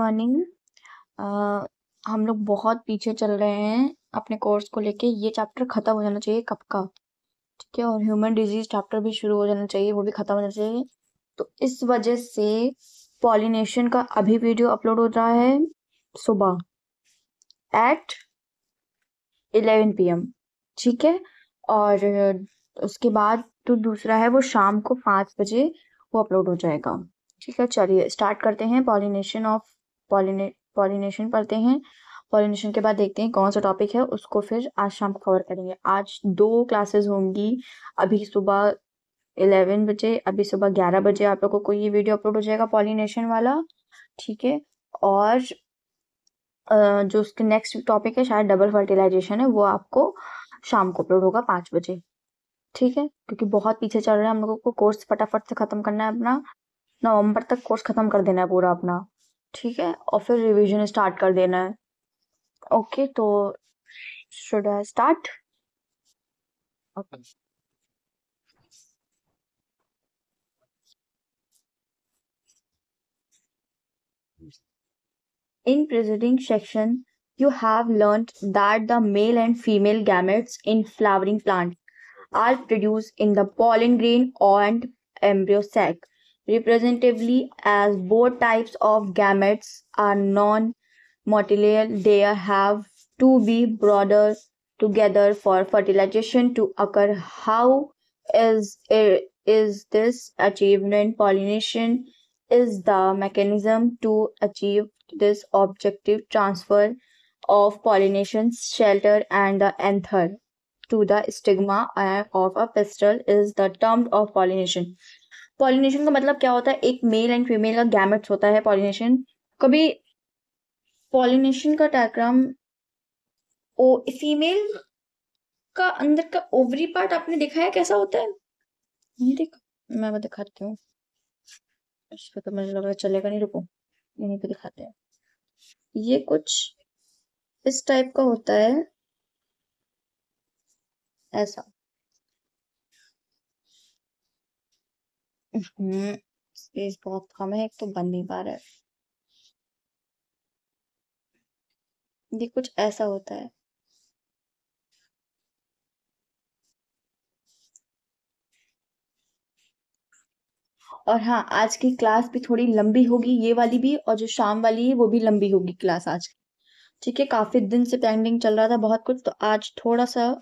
Morning. हम लोग बहुत पीछे चल रहे हैं अपने कोर्स को लेके। ये चैप्टर खत्म हो जाना चाहिए कब का, ठीक है। और ह्यूमन डिजीज चैप्टर भी शुरू हो जाना चाहिए, वो भी खत्म हो जाना चाहिए। तो इस वजह से पॉलिनेशन का अभी वीडियो अपलोड हो रहा है सुबह एट 11 PM, ठीक है। और उसके बाद तो दूसरा है वो शाम को 5 बजे वो अपलोड हो जाएगा, ठीक है। चलिए स्टार्ट करते हैं। पॉलिनेशन पढ़ते हैं। पॉलिनेशन के बाद देखते हैं कौन सा टॉपिक है, उसको फिर आज शाम को कवर करेंगे। आज 2 क्लासेस होंगी, अभी सुबह 11 बजे, अभी सुबह 11 बजे आप लोगों को ये वीडियो अपलोड हो जाएगा पॉलिनेशन वाला, ठीक है। और जो उसके नेक्स्ट टॉपिक है शायद डबल फर्टिलाइजेशन है, वो आपको शाम को अपलोड होगा 5 बजे, ठीक है। क्योंकि बहुत पीछे चल रहे हैं हम लोगों को, कोर्स फटाफट से खत्म करना है अपना। नवंबर तक कोर्स खत्म कर देना है पूरा अपना, ठीक है। और फिर रिवीजन स्टार्ट कर देना है। ओके, तो should I start? Okay. In preceding section, you have learnt that the male and female gametes in flowering plants are produced in the pollen grain and embryo sac. Representatively, as both types of gametes are non-motilial, they have to be broader together for fertilization to occur. How is this achievement? Pollination is the mechanism to achieve this objective transfer of pollination shelter and the anther to the stigma of a pistil is the term of pollination. Pollination का मतलब क्या होता है? एक male and female का gametes होता है pollination. कभी पॉलिनेशन का डायग्राम ओ फीमेल का अंदर का ओवरी पार्ट आपने देखा है कैसा होता है? नहीं देखा? मैं दिखाती हूँ। इसको तो मुझे लग रहा है चलेगा नहीं, रुको यहीं पे दिखाते हैं। ये कुछ इस टाइप का होता है, ऐसा। स्पेस बहुत कम है, एक तो बन नहीं पा रहा है। ये कुछ ऐसा होता है। और हाँ, आज की क्लास भी थोड़ी लंबी होगी, ये वाली भी, और जो शाम वाली है वो भी लंबी होगी क्लास आज की, ठीक है। काफी दिन से पेंडिंग चल रहा था बहुत कुछ, तो आज थोड़ा सा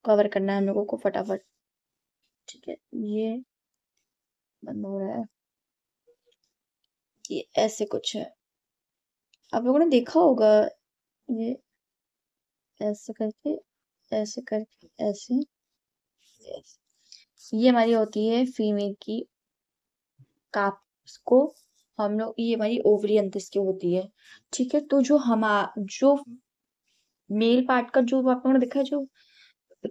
कवर करना है हम लोगों को फटाफट, ठीक है। ये बंद हो रहा है, ये ऐसे कुछ है, आप लोगों ने देखा होगा। ये ऐसे करके, ऐसे करके, ऐसे, ये हमारी होती है फीमेल की काप्स को, हम लोग, ये हमारी ओवरी अंतस की होती है, ठीक है। तो जो मेल पार्ट का जो आप लोगों ने देखा है, जो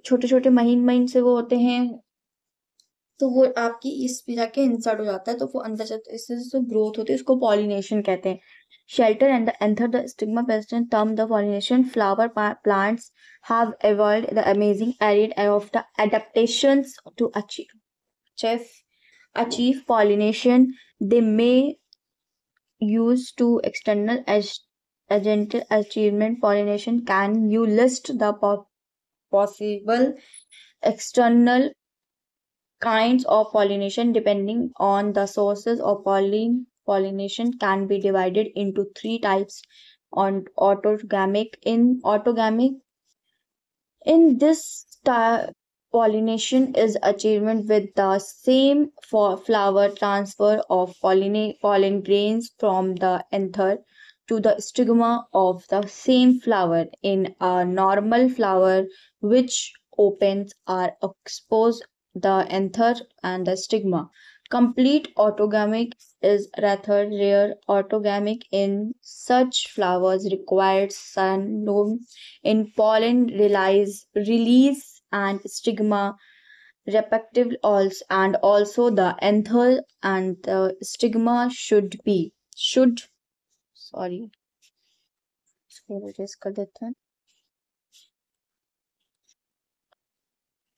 छोटे छोटे महीन महीन से वो होते हैं, तो वो आपकी इस पे जाके इंसर्ट हो जाता है, तो वो अंदर जाता है, इससे जो ग्रोथ होती है उसको पॉलिनेशन कहते हैं। Shelter and the anther, the stigma persistent term, the pollination flower plants have evolved the amazing arid of the adaptations to achieve pollination. They may use to external agent achievement pollination. Can you list the possible external kinds of pollination depending on the sources of pollination can be divided into 3 types on autogamic in this pollination is achievement with the same for flower transfer of pollen grains from the anther to the stigma of the same flower. In a normal flower which opens are exposed the anther and the stigma. Complete autogamic is rather rare. Autogamic in such flowers requires sun in pollen release and stigma respective also, and also the anther and the stigma should sorry इसको erase कर देते हैं,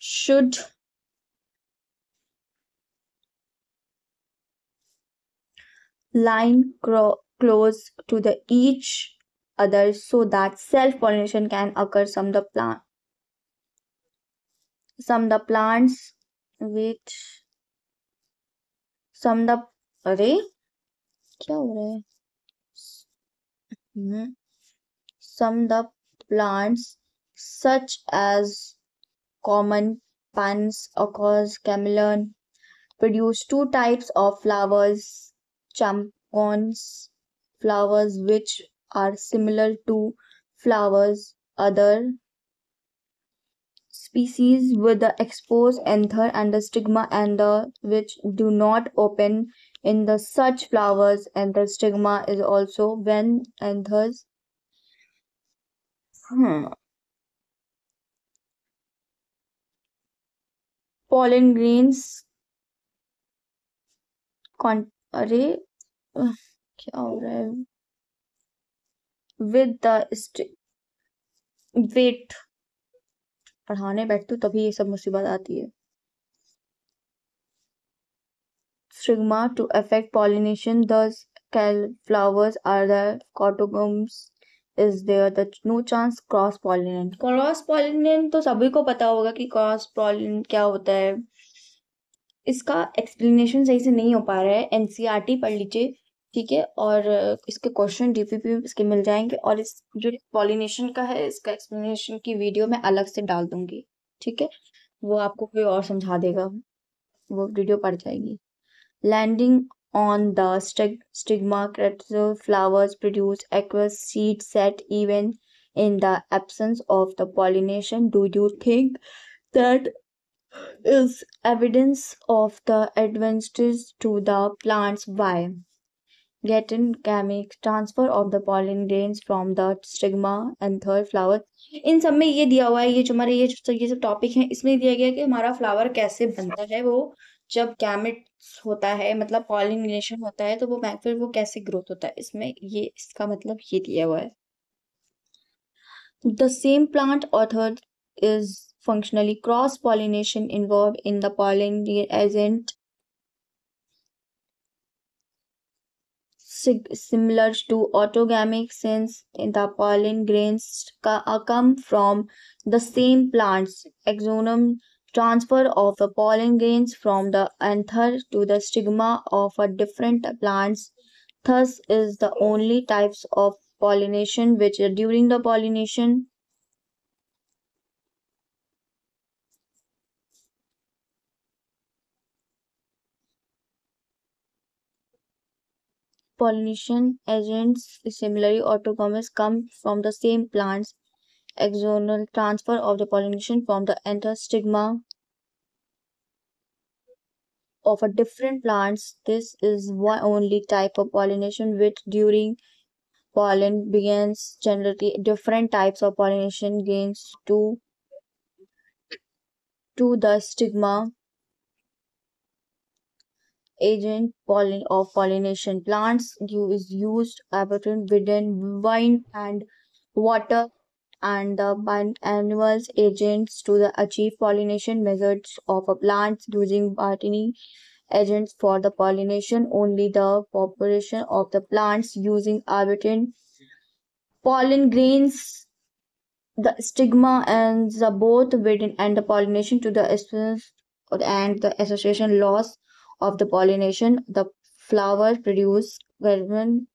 should line close to the each other so that self pollination can occur. Some the plants which some the अरे क्या हो रहा है हम्म, some the plants such as common pines occurs chameleon produce two types of flowers champons flowers which are similar to flowers other species with the exposed anther and the stigma and the which do not open in the such flowers and the stigma is also when anthers hmm, pollen grains अरे क्या हो रहा है with the weight पढ़ाने बैठती हूँ तभी ये सब मुसीबत आती है stigma to affect pollination. Thus, flowers are the cotyledons. Is there the no chance cross pollinate? Cross pollinate तो सभी को पता होगा कि क्रॉस पॉलिनेट क्या होता है इसका एक्सप्लेनेशन सही से नहीं हो पा रहा है एनसीईआरटी पढ़ लीजिए ठीक है और इसके क्वेश्चन डीपीपी में इसके मिल जाएंगे और इस जो पॉलिनेशन का है इसका एक्सप्लेनेशन की वीडियो मैं अलग से डाल दूंगी ठीक है वो आपको कोई और समझा देगा वो वीडियो पड़ जाएगी landing on the stigma crystal flowers produce aqueous seed set even in the absence of the pollination. Do you think that is evidence of the advantages to the plants? Why? Getting gametes transfer of the pollen grains from the stigma and third flower इन सब में ये दिया हुआ है ये जो हमारे ये जो टॉपिक है इसमें दिया गया है कि हमारा फ्लावर कैसे बनता है वो जब गैमेट्स होता है मतलब पॉलिनेशन होता है तो वो फिर वो कैसे ग्रोथ होता है इसमें ये इसका मतलब ये दिया हुआ है the same plant author is functionally cross pollination involved in the pollen agent similar to autogamic since the pollen grains come from the same plants. Axonum transfer of the pollen grains from the anther to the stigma of a different plants thus is the only types of pollination which during the pollination agents similarly autogamous come from the same plants axonal transfer of the pollination from the anther stigma of a different plants. This is one only type of pollination which during pollen begins generally different types of pollination gains to the stigma agent pollen of pollination plants is used within wind and water and the animals agents to the achieve pollination methods of a plant using botany agents for the pollination only the population of the plants using arbitrary pollen grains the stigma and the both within and the pollination to the essence and the association loss of the pollination the flowers produce given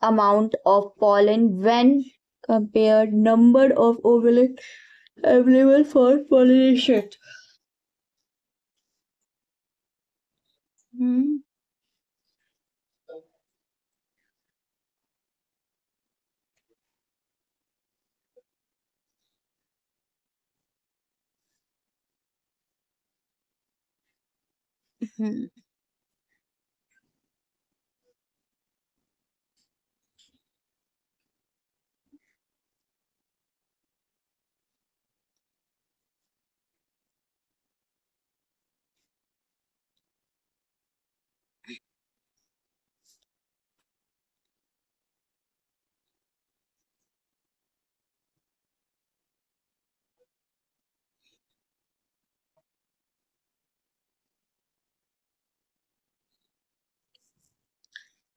amount of pollen when compared number of ovules available for pollination. Hmm. Hmm.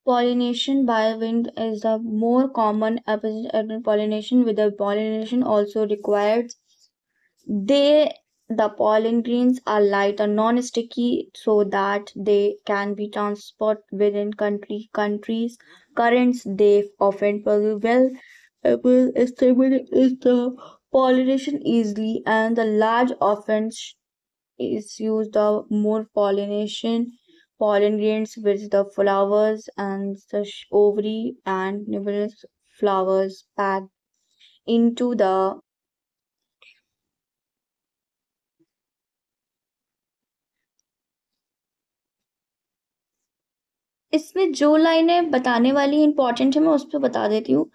Pollination by wind is the more common pollination, with the pollination also required. They the pollen grains are light and non-sticky so that they can be transported within countries. Currents they often produce well stimulate the pollination easily, and the large often is used the more pollen grains with the flowers and the ovary and numerous flowers packed into the इसमें जो लाइनें बताने वाली important है मैं उस पर बता देती हूँ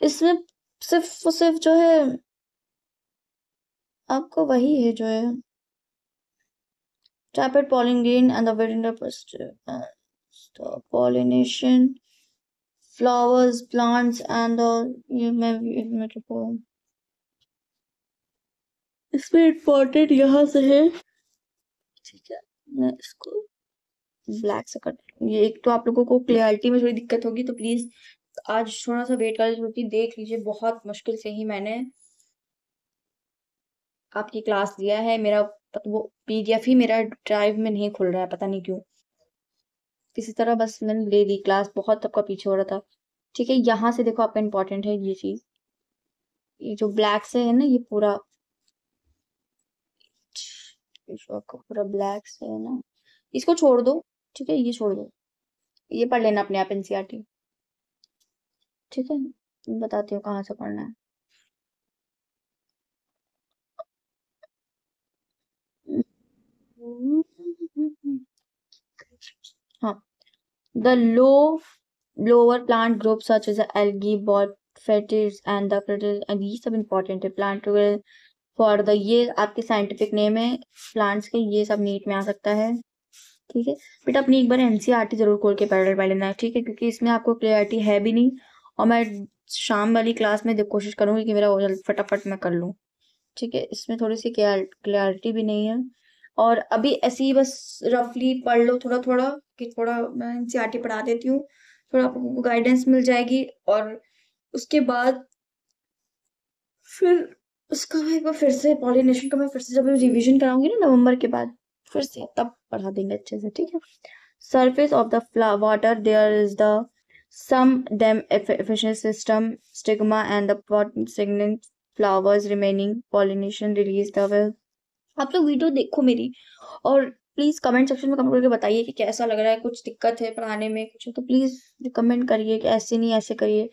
इसमें सिर्फ जो है आपको वही है जो है rapid pollen grain and the winter the pollination flowers plants and the ये मैं रुको इसमें इम्पोर्टेंट यहाँ से है ठीक है मैं इसको ब्लैक से कर ये एक तो आप लोगों को क्लियरिटी में थोड़ी दिक्कत होगी तो प्लीज आज थोड़ा सा वेट कर लीजिए देख लीजिए बहुत मुश्किल से ही मैंने आपकी क्लास लिया है मेरा वो पीडीएफ ही मेरा ड्राइव में नहीं खुल रहा है पता नहीं क्यों किसी तरह बस मैंने ले ली क्लास बहुत सबका पीछे हो रहा था ठीक है यहाँ से देखो आपका इम्पोर्टेंट है ये चीज ये जो ब्लैक से है ना ये पूरा ये जो आपका पूरा ब्लैक से है ना इसको छोड़ दो ठीक है ये छोड़ दो ये पढ़ लेना अपने आप एनसीईआरटी ठीक है बताती हूँ कहाँ से पढ़ना है हाँ the lower plant groups such as the algae botrytis and the critters and ये सब important है plant for the ये आपके scientific name है plants के ये सब नीट में आ सकता है ठीक है बेटा अपनी एक बार एनसीईआरटी जरूर खोल के पढ़ लेना ठीक है क्योंकि इसमें आपको क्लियरिटी है भी नहीं और मैं शाम वाली क्लास में कोशिश करूंगी कि मेरा फटाफट मैं कर लूँ ठीक है इसमें थोड़ी सी क्लियरिटी भी नहीं है और अभी ऐसे ही बस रफली पढ़ लो थोड़ा थोड़ा कि थोड़ा मैं एनसीईआरटी पढ़ा देती हूँ थोड़ा आपको गाइडेंस मिल जाएगी और उसके बाद फिर उसका मैं एक बार फिर से पॉलिनेशन का मैं फिर से जब रिवीजन कराऊंगी ना नवंबर के बाद फिर से तब पढ़ा देंगे अच्छे से ठीक है surface of the water there is the some them efficient system stigma and the stagnant flowers remaining pollination release the well आप लोग वीडियो देखो मेरी और प्लीज कमेंट सेक्शन में कमेंट करके बताइए कि कैसा लग रहा है कुछ दिक्कत है पढ़ाने में कुछ तो प्लीज कमेंट करिए कि ऐसे नहीं ऐसे करिए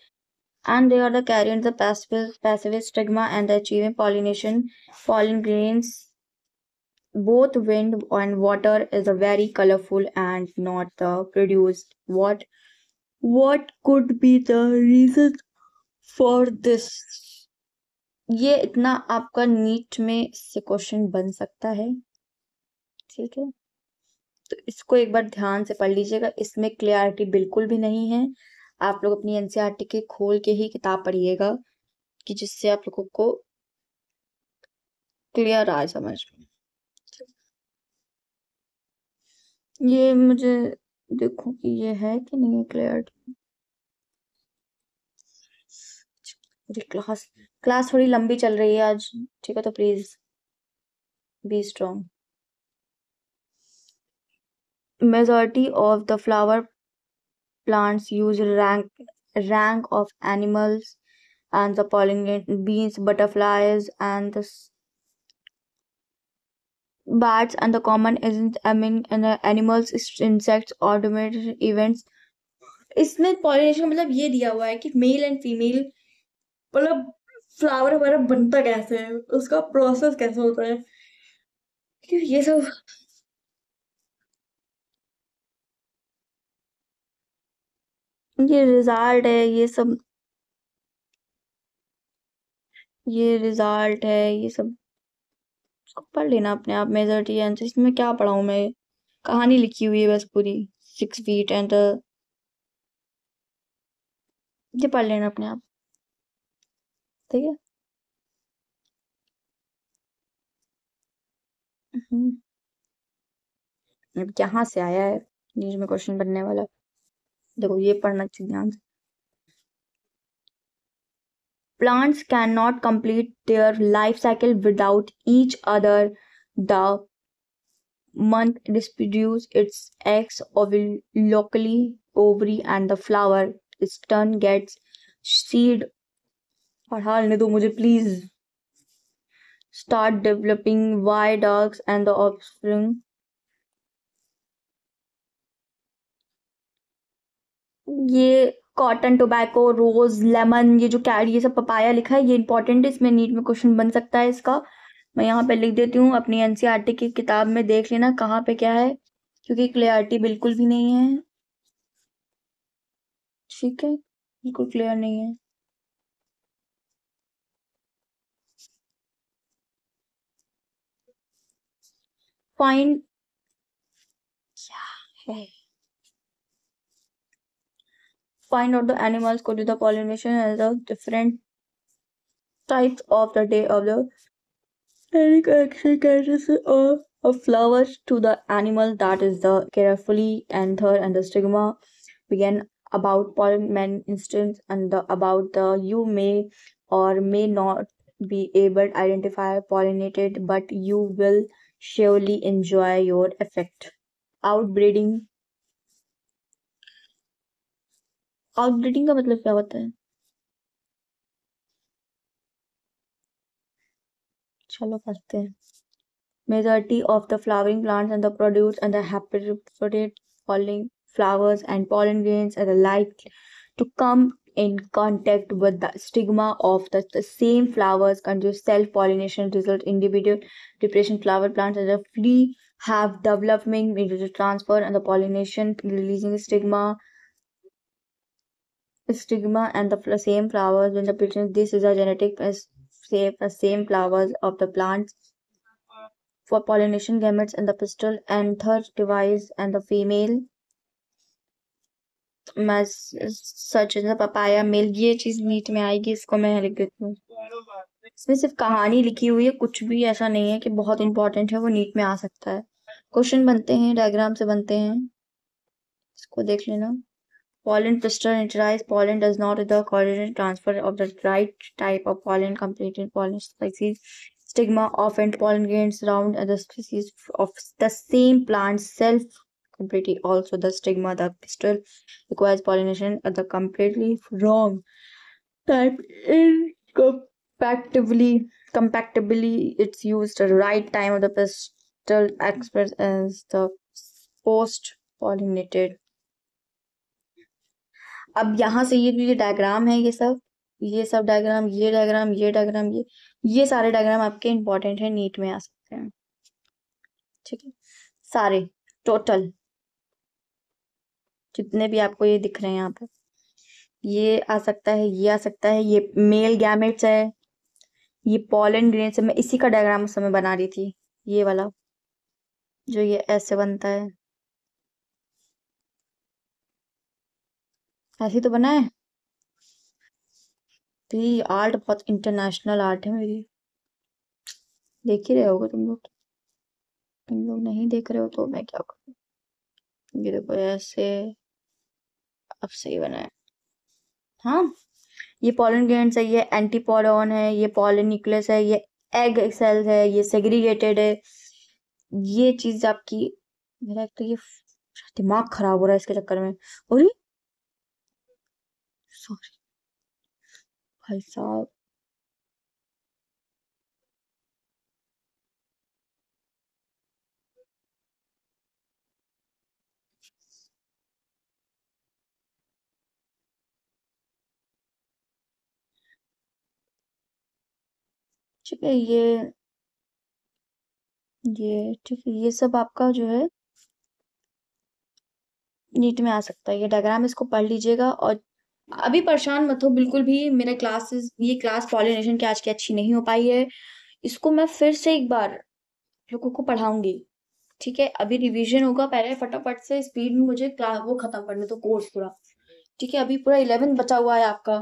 and they are the carrying the passive stigma and the achieving pollen grains both wind and water is a very colorful and not the produced what could be the reason for this ये इतना आपका NEET में से question बन सकता है ठीक है तो इसको एक बार ध्यान से पढ़ लीजिएगा इसमें क्लियरिटी बिल्कुल भी नहीं है आप लोग अपनी एनसीईआरटी के खोल के ही किताब पढ़िएगा कि जिससे आप लोगों को क्लियर आए समझ में ये मुझे देखो कि ये है कि नहीं क्लियर क्लास क्लास थोड़ी लंबी चल रही है आज ठीक है तो please be strong majority of the flower plants use rank of animals and the pollinate bees butterflies and the bats and the common isn't I mean and the animals insects automated events इसमें pollination का मतलब ये दिया हुआ है कि male and female मतलब flower वगैरह बनता कैसे है उसका प्रोसेस कैसे होता है क्योंकि ये सब ये रिजल्ट है ये रिजल्ट है ये सब पढ़ लेना अपने आप मेजर आंसर इसमें क्या पढ़ाऊं मैं कहानी लिखी हुई है बस पूरी 6 feet एंड ये पढ़ लेना अपने आप ठीक है अब यहाँ से आया है नीट में क्वेश्चन बनने वाला देखो ये पढ़ना चाहिए ध्यान से। Plants cannot complete their life cycle without each other. The month distributes its eggs locally, ovary, and the flower. Its turn gets seed. पढ़ा लेने दो मुझे please. Start developing viaducts and the offspring. ये कॉटन, टोबैको, रोज, lemon, ये जो carry, ये सब papaya लिखा है, ये इंपॉर्टेंट है, इसमें नीट में क्वेश्चन बन सकता है इसका. मैं यहाँ पे लिख देती हूँ, अपनी एनसीईआरटी की किताब में देख लेना कहाँ पे क्या है, क्योंकि क्लियरिटी बिल्कुल भी नहीं है. ठीक है, बिल्कुल क्लियर नहीं है. फाइंड क्या है. Find out the animals could do the pollination and the different types of the day of the of flowers to the animal, that is the carefully anther and the stigma. Begin about pollen man instance and the about the you may or may not be able to identify pollinated, but you will surely enjoy your effect. Outbreeding. Outbreeding का मतलब क्या होता है? चलो पढ़ते हैं. Majority of the flowering plants and the produce and the hermaphrodite falling flowers and pollen grains are like to come in contact with the stigma of the same flowers conduce self-pollination result individual depression flower plants as a flea have development mediated transfer and the pollination releasing stigma and the same flowers when the patient this is a genetic as same flowers of the plants for pollination gametes and the pistil anther device and the female such as the papaya male. ये चीज NEET में आएगी, इसको मैं लिख देती हूँ. इसमें सिर्फ कहानी लिखी हुई है, कुछ भी ऐसा नहीं है कि बहुत इंपॉर्टेंट है वो नीट में आ सकता है. क्वेश्चन बनते हैं, डायग्राम से बनते हैं, इसको देख लेना. Pollen pistil internalized pollen does not the coordinate transfer of the right type of pollen completed pollen species. Stigma often pollen grains around the species of the same plant self completely. Also, the stigma, the pistil requires pollination at the completely wrong type. Compactably, it's used the right time of the pistil expressed as the post pollinated. अब यहाँ से ये diagram है, ये सब diagram, ये diagram, ये diagram, ये सारे डायग्राम आपके इंपॉर्टेंट है, नीट में आ सकते हैं. ठीक है, सारे टोटल जितने भी आपको ये दिख रहे हैं यहाँ पे, ये आ सकता है, ये आ सकता है, ये मेल गैमेट्स है, ये पॉलन ग्रेन से मैं इसी का डायग्राम उस समय बना रही थी, ये वाला जो ये ऐसे बनता है, ऐसे तो बना है. तो ये आर्ट बहुत इंटरनेशनल आर्ट है मेरी, देख ही रहे होगे तुम लोग. तुम लोग नहीं देख रहे हो तो मैं क्या करूँ. ये देखो ऐसे, अब सही बना है. हाँ, ये पॉलन ग्रैंड्स है, ये एंटीपोलन है, ये पॉलन न्यूक्लियस है, ये एग सेल्स है, ये सेग्रीगेटेड है. ये चीज आपकी, मेरा एक तो ये दिमाग खराब हो रहा है इसके चक्कर में. अरे सॉरी भाई साहब. ठीक है, ये ठीक है, ये सब आपका जो है नीट में आ सकता है. ये डायग्राम इसको पढ़ लीजिएगा और अभी परेशान मत हो बिल्कुल भी. मेरा क्लासेस, ये क्लास पॉलिनेशन की आज की अच्छी नहीं हो पाई है, इसको मैं फिर से एक बार लोगों को पढ़ाऊंगी. ठीक है, अभी रिवीजन होगा, पहले फटाफट से स्पीड में मुझे क्लास वो खत्म करने तो कोर्स पूरा. ठीक है, अभी पूरा 11 बचा हुआ है आपका,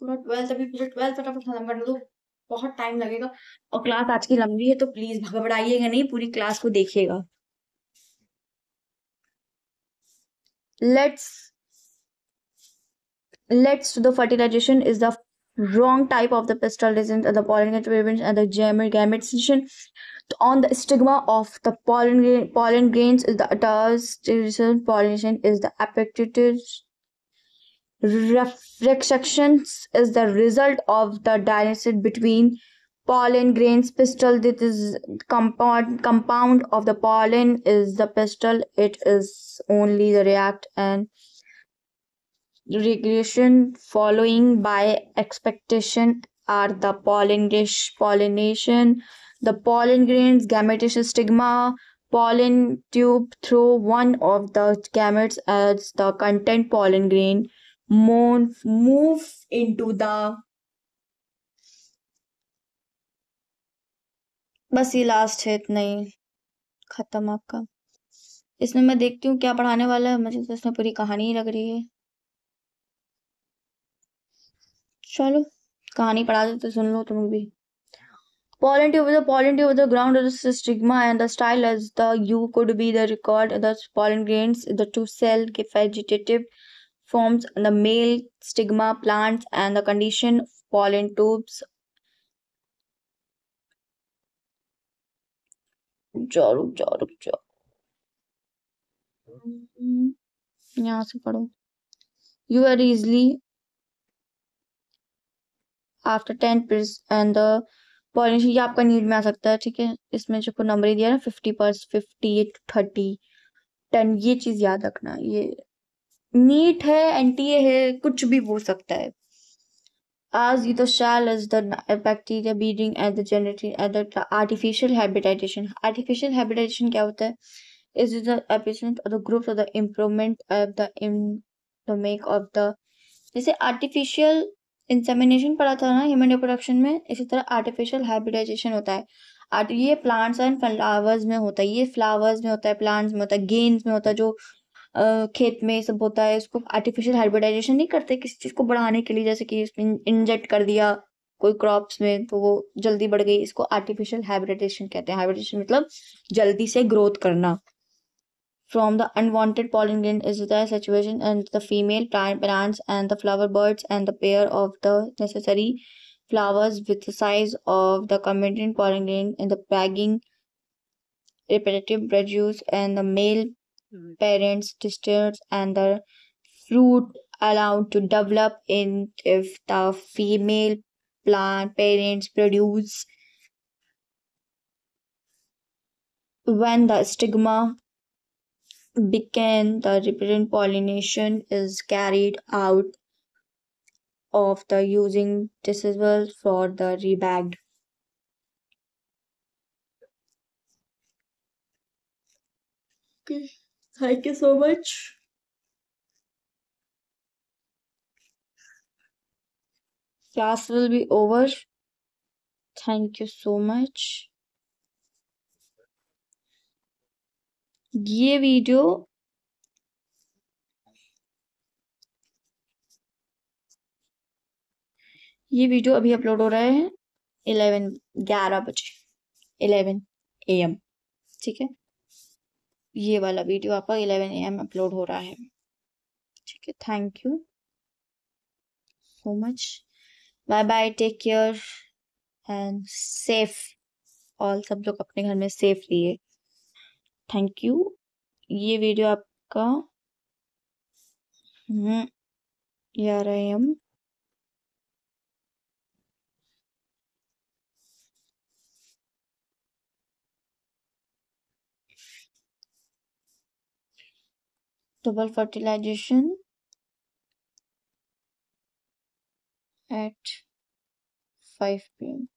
पूरा 12, अभी पूरा 12 फटाफट खत्म करने दो, बहुत टाइम लगेगा. और क्लास आज की लंबी है तो प्लीज घबराइएगा नहीं, पूरी क्लास को देखिएगा. Let's leads to the fertilization is the wrong type of the pistil lesions and the pollen prevention and the gametization on the stigma of the pollen grains is the pollination is the appetitus refractions is the result of the dynasty between pollen grains pistil. This is compound of the pollen is the pistil. It is only the react and regression following by expectation are the pollination, the pollen grains, gametous stigma, pollen tube through one of the gametes as the content pollen grain move into the बस ये last है इतना ही खत्म आपका इसमें मैं देखती हूँ क्या पढ़ाने वाला है मुझे तो इसमें पूरी कहानी ही लग रही है चलो कहानी पढ़ा दे तो सुन लो तुम भी pollen tube with the ground of the stigma and the style as the U could be the record the pollen grains the two cell vegetative forms the male stigma plants and the condition of pollen tubes रुक जाओ यहाँ से पढ़ो you are easily after 10 pairs and the pollination ये आपका need में आ सकता है ठीक है इसमें जो नंबर ही दिया ना 50 30 10 ये चीज याद रखना ये नीट है एनटीए है कुछ भी हो सकता है as the shell as the bacteria breeding and the generating and the artificial habitation क्या होता है is the appearance of the groups of the improvement of the make of the जैसे आर्टिफिशियल इंसेमिनेशन पढ़ा था ना ह्यूमन रिप्रोडक्शन में इसी तरह आर्टिफिशियल हाइब्रिडाइजेशन होता है ये प्लांट्स एंड फ्लावर्स में होता है ये फ्लावर्स में होता है प्लांट्स में होता है गेन्स में होता है जो खेत में सब होता है इसको आर्टिफिशियल हाइब्रिडाइजेशन नहीं करते किसी चीज को बढ़ाने के लिए जैसे कि इंजेक्ट कर दिया कोई क्रॉप्स में तो वो जल्दी बढ़ गई इसको आर्टिफिशियल हाइब्रिडाइजेशन कहते हैं हाइब्रिडाइजेशन मतलब जल्दी से ग्रोथ करना from the unwanted pollen grain is the situation and the female plants and the flower birds and the pair of the necessary flowers with the size of the combined pollen grain in the bagging repetitive produce and the male parents distance and the fruit allowed to develop in if the female plant parents produce when the stigma began the repeated pollination is carried out of the using disposable for the rebagged. Okay, thank you so much. Class will be over. Thank you so much. ये video अभी upload हो रहा है 11 बजे 11 AM ठीक है ये वाला वीडियो आपका 11 AM अपलोड हो रहा है ठीक है thank you so much bye bye take care and safe all सब लोग अपने घर में सेफ रहिए थैंक यू ये वीडियो आपका 11 AM double fertilization at 5 PM